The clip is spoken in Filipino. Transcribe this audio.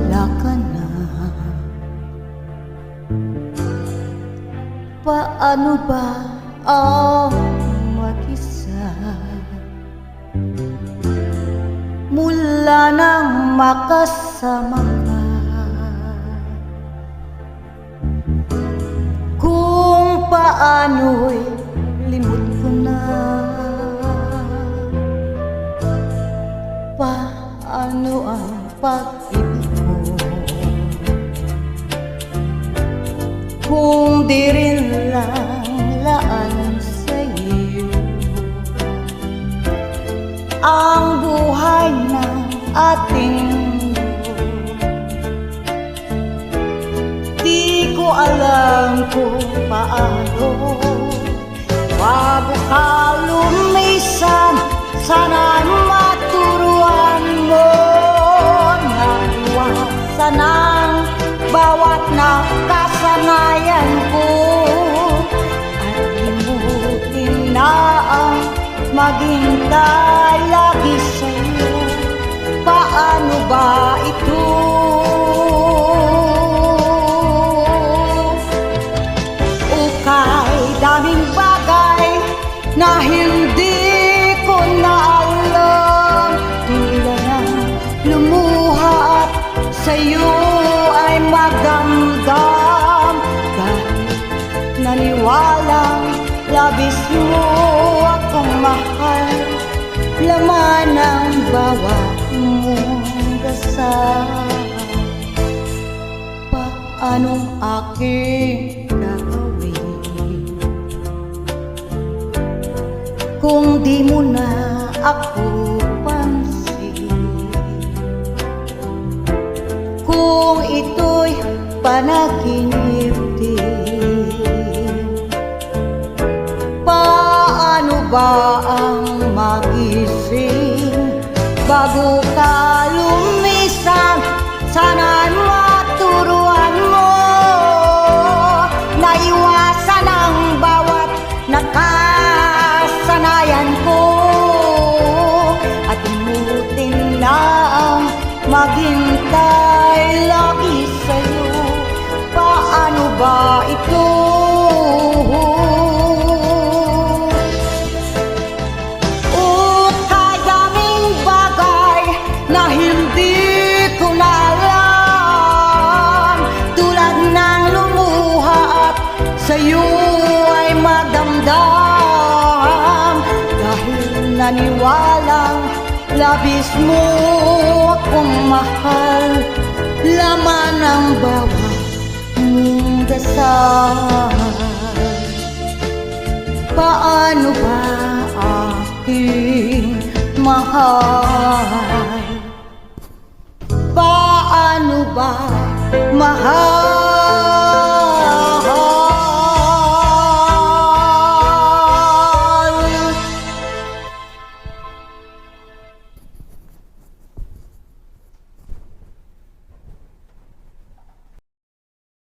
wala ka na, paano ba ang mag-isa? Mula nang makasama ka, kung paano'y limot ko na. Paano ang pag-ibig mo kung di rin lang laan sa'yo ang buhay ng ating mundo? Di ko alam kung paano mabuka lumisan. Sana'y maturuan mo na iwasan ang bawat nakasanayan ko, at limutin na ang maghintay lagi sa'yo. Paano ba ito? Ukay daming bagay na hindi ko na alam, tulad ng lumuha at sa'yo ay magdamdam, dahil naniwalang labis mo akong mahal. Laman ng bawat mong dasal, paanong aking gagawin kung di mo na ako pansin? Kung ito'y panaginip din, paano ba ang magising bago ka lumisan? Sana'y maturuan mo na iwasan ang bawat nakasanayan ko, at limutin na ang maghintay lagi sa'yo. Paano ba ito? Ukay daming bagay na hindi ko na alam, tulad ng lumuha at sa'yo ay magdamdam, dahil naniwalang labis mo akong mahal. Laman ng bawat mong dasal, paano ba aking mahal? Paano ba mahal?